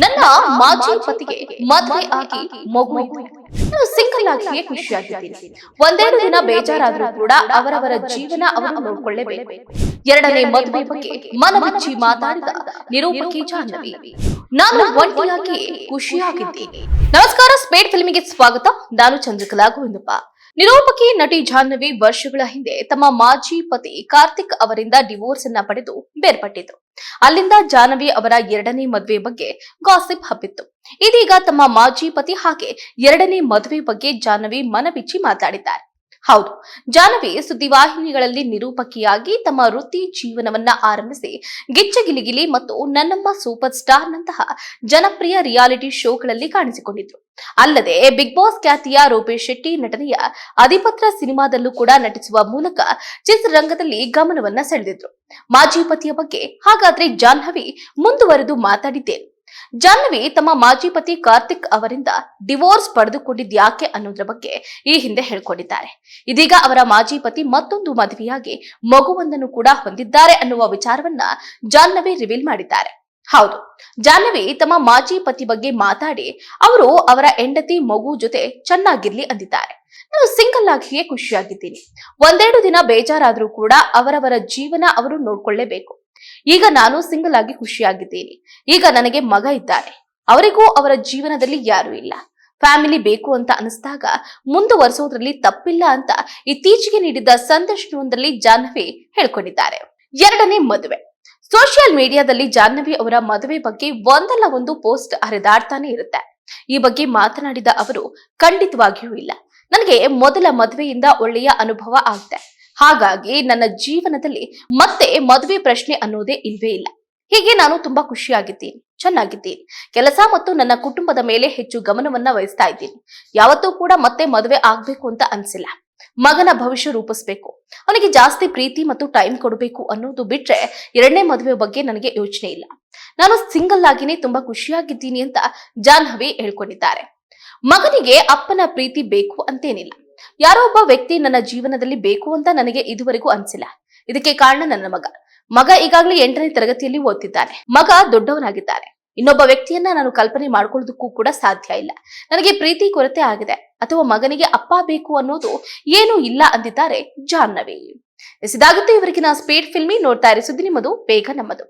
ನನ್ನ ಮಾಜಿ ಪತಿಗೆ ಮದುವೆ ಆಗಿ ಮಗು ಇದೆ. ನಾನು ಸಿಂಗಲ್ ಆಗಿಯೇ ಖುಷಿಯಾಗಿದ್ದೀನಿ. ಒಂದೆರಡು ದಿನ ಬೇಜಾರಾದ್ರೂ ಕೂಡ ಅವರವರ ಜೀವನ ಅವರು ನೋಡ್ಕೊಳ್ಳೇಬೇಕು. ಎರಡನೇ ಮದುವೆ ಬಗ್ಗೆ ಮನಬಿಚ್ಚಿ ಮಾತಾಡಿದ ನಿರೂಪಕಿ ಜಾಹ್ನವಿ, ನಾನು ಒಂಟಿಯಾಗಿ ಖುಷಿಯಾಗಿದ್ದೀನಿ. ನಮಸ್ಕಾರ, ಸ್ಪೇಡ್ ಫಿಲ್ಮಿಗೆ ಸ್ವಾಗತ. ನಾನು ಚಂದ್ರಕಲಾ ಗೋವಿಂದಪ್ಪ. ನಿರೂಪಕಿ ನಟಿ ಜಾಹ್ನವಿ ವರ್ಷಗಳ ಹಿಂದೆ ತಮ್ಮ ಮಾಜಿ ಪತಿ ಕಾರ್ತಿಕ್ ಅವರಿಂದ ಡಿವೋರ್ಸ್ ಅನ್ನ ಪಡೆದು ಬೇರ್ಪಟ್ಟಿದ್ರು. ಅಲ್ಲಿಂದ ಜಾಹ್ನವಿ ಅವರ ಎರಡನೇ ಮದುವೆ ಬಗ್ಗೆ ಗಾಸಿಪ್ ಹಬ್ಬಿತ್ತು. ಇದೀಗ ತಮ್ಮ ಮಾಜಿ ಪತಿ ಹಾಗೆ ಎರಡನೇ ಮದುವೆ ಬಗ್ಗೆ ಜಾಹ್ನವಿ ಮನಬಿಚ್ಚಿ ಮಾತಾಡಿದ್ದಾರೆ. ಹೌದು, ಜಾಹ್ನವಿ ಸುದ್ದಿವಾಹಿನಿಗಳಲ್ಲಿ ನಿರೂಪಕಿಯಾಗಿ ತಮ್ಮ ವೃತ್ತಿ ಜೀವನವನ್ನ ಆರಂಭಿಸಿ ಗಿಚ್ಚಗಿಲಿಗಿಲಿ ಮತ್ತು ನನ್ನಮ್ಮ ಸೂಪರ್ ಸ್ಟಾರ್ ನಂತಹ ಜನಪ್ರಿಯ ರಿಯಾಲಿಟಿ ಶೋಗಳಲ್ಲಿ ಕಾಣಿಸಿಕೊಂಡಿದ್ರು. ಅಲ್ಲದೆ ಬಿಗ್ ಬಾಸ್ ಖ್ಯಾತಿಯ ರೂಪೇಶ್ ಶೆಟ್ಟಿ ನಟನೆಯ ಅಧಿಪತ್ರ ಸಿನಿಮಾದಲ್ಲೂ ಕೂಡ ನಟಿಸುವ ಮೂಲಕ ಚಿತ್ರರಂಗದಲ್ಲಿ ಗಮನವನ್ನ ಸೆಳೆದಿದ್ರು. ಮಾಜಿ ಪತಿಯ ಬಗ್ಗೆ ಹಾಗಾದ್ರೆ ಜಾಹ್ನವಿ ಮುಂದುವರೆದು ಮಾತಾಡಿದ್ದೇನು? ಜಾಹ್ನವಿ ತಮ್ಮ ಮಾಜಿ ಪತಿ ಕಾರ್ತಿಕ್ ಅವರಿಂದ ಡಿವೋರ್ಸ್ ಪಡೆದುಕೊಂಡಿದ್ಯಾಕೆ ಅನ್ನೋದ್ರ ಬಗ್ಗೆ ಈ ಹಿಂದೆ ಹೇಳ್ಕೊಂಡಿದ್ದಾರೆ. ಇದೀಗ ಅವರ ಮಾಜಿ ಪತಿ ಮತ್ತೊಂದು ಮದುವೆಯಾಗಿ ಮಗುವೊಂದನ್ನು ಕೂಡ ಹೊಂದಿದ್ದಾರೆ ಅನ್ನುವ ವಿಚಾರವನ್ನ ಜಾಹ್ನವಿ ರಿವೀಲ್ ಮಾಡಿದ್ದಾರೆ. ಹೌದು, ಜಾಹ್ನವಿ ತಮ್ಮ ಮಾಜಿ ಪತಿ ಬಗ್ಗೆ ಮಾತಾಡಿ ಅವರು ಅವರ ಹೆಂಡತಿ ಮಗು ಜೊತೆ ಚೆನ್ನಾಗಿರ್ಲಿ ಅಂದಿದ್ದಾರೆ. ನಾನು ಸಿಂಗಲ್ ಆಗಿಯೇ ಖುಷಿಯಾಗಿದ್ದೀನಿ. ಒಂದೆರಡು ದಿನ ಬೇಜಾರಾದ್ರೂ ಕೂಡ ಅವರವರ ಜೀವನ ಅವರು ನೋಡ್ಕೊಳ್ಳೇಬೇಕು. ಈಗ ನಾನು ಸಿಂಗಲ್ ಆಗಿ ಖುಷಿಯಾಗಿದ್ದೀನಿ. ಈಗ ನನಗೆ ಮಗ ಇದ್ದಾರೆ. ಅವರಿಗೂ ಅವರ ಜೀವನದಲ್ಲಿ ಯಾರು ಇಲ್ಲ. ಫ್ಯಾಮಿಲಿ ಬೇಕು ಅಂತ ಅನಿಸಿದಾಗ ಮುಂದುವರಿಸೋದ್ರಲ್ಲಿ ತಪ್ಪಿಲ್ಲ ಅಂತ ಇತ್ತೀಚೆಗೆ ನೀಡಿದ್ದ ಸಂದರ್ಶನವೊಂದರಲ್ಲಿ ಜಾಹ್ನವಿ ಹೇಳ್ಕೊಂಡಿದ್ದಾರೆ. ಎರಡನೇ ಮದುವೆ. ಸೋಷಿಯಲ್ ಮೀಡಿಯಾದಲ್ಲಿ ಜಾಹ್ನವಿ ಅವರ ಮದುವೆ ಬಗ್ಗೆ ಒಂದಲ್ಲ ಒಂದು ಪೋಸ್ಟ್ ಹರಿದಾಡ್ತಾನೆ ಇರುತ್ತೆ. ಈ ಬಗ್ಗೆ ಮಾತನಾಡಿದ ಅವರು, ಖಂಡಿತವಾಗಿಯೂ ಇಲ್ಲ, ನನಗೆ ಮೊದಲ ಮದುವೆಯಿಂದ ಒಳ್ಳೆಯ ಅನುಭವ ಆಗುತ್ತೆ. ಹಾಗಾಗಿ ನನ್ನ ಜೀವನದಲ್ಲಿ ಮತ್ತೆ ಮದುವೆ ಪ್ರಶ್ನೆ ಅನ್ನೋದೇ ಇಲ್ವೇ ಇಲ್ಲ. ಹೀಗೆ ನಾನು ತುಂಬಾ ಖುಷಿಯಾಗಿದ್ದೀನಿ, ಚೆನ್ನಾಗಿದ್ದೀನಿ. ಕೆಲಸ ಮತ್ತು ನನ್ನ ಕುಟುಂಬದ ಮೇಲೆ ಹೆಚ್ಚು ಗಮನವನ್ನ ವಹಿಸ್ತಾ ಇದ್ದೀನಿ. ಯಾವತ್ತೂ ಕೂಡ ಮತ್ತೆ ಮದುವೆ ಆಗ್ಬೇಕು ಅಂತ ಅನ್ಸಿಲ್ಲ. ಮಗನ ಭವಿಷ್ಯ ರೂಪಿಸ್ಬೇಕು, ಅವನಿಗೆ ಜಾಸ್ತಿ ಪ್ರೀತಿ ಮತ್ತು ಟೈಮ್ ಕೊಡಬೇಕು ಅನ್ನೋದು ಬಿಟ್ರೆ ಎರಡನೇ ಮದುವೆ ಬಗ್ಗೆ ನನಗೆ ಯೋಚನೆ ಇಲ್ಲ. ನಾನು ಸಿಂಗಲ್ ಆಗಿನೇ ತುಂಬಾ ಖುಷಿಯಾಗಿದ್ದೀನಿ ಅಂತ ಜಾಹ್ನವಿ ಹೇಳ್ಕೊಂಡಿದ್ದಾರೆ. ಮಗನಿಗೆ ಅಪ್ಪನ ಪ್ರೀತಿ ಬೇಕು ಅಂತೇನಿಲ್ಲ. ಯಾರೋ ಒಬ್ಬ ವ್ಯಕ್ತಿ ನನ್ನ ಜೀವನದಲ್ಲಿ ಬೇಕು ಅಂತ ನನಗೆ ಇದುವರೆಗೂ ಅನ್ಸಿಲ್ಲ. ಇದಕ್ಕೆ ಕಾರಣ ನನ್ನ ಮಗ ಈಗಾಗಲೇ 8ನೇ ತರಗತಿಯಲ್ಲಿ ಓದ್ತಿದ್ದಾನೆ. ಮಗ ದೊಡ್ಡವನಾಗಿದ್ದಾನೆ. ಇನ್ನೊಬ್ಬ ವ್ಯಕ್ತಿಯನ್ನ ನಾನು ಕಲ್ಪನೆ ಮಾಡ್ಕೊಳ್ಳೋದಕ್ಕೂ ಕೂಡ ಸಾಧ್ಯ ಇಲ್ಲ. ನನಗೆ ಪ್ರೀತಿ ಕೊರತೆ ಆಗಿದೆ ಅಥವಾ ಮಗನಿಗೆ ಅಪ್ಪ ಬೇಕು ಅನ್ನೋದು ಏನೂ ಇಲ್ಲ ಅಂದಿದ್ದಾರೆ ಜಾಹ್ನವಿ. ಇದಾಗುತ್ತೆ ಇವರಿಗಿನ ಸ್ಪೀಡ್ ಫಿಲ್ಮಿ. ನೋಡ್ತಾ ಇರಿ ಸುದ್ದಿ ನಿಮ್ಮದು, ಬೇಗ ನಮ್ಮದು.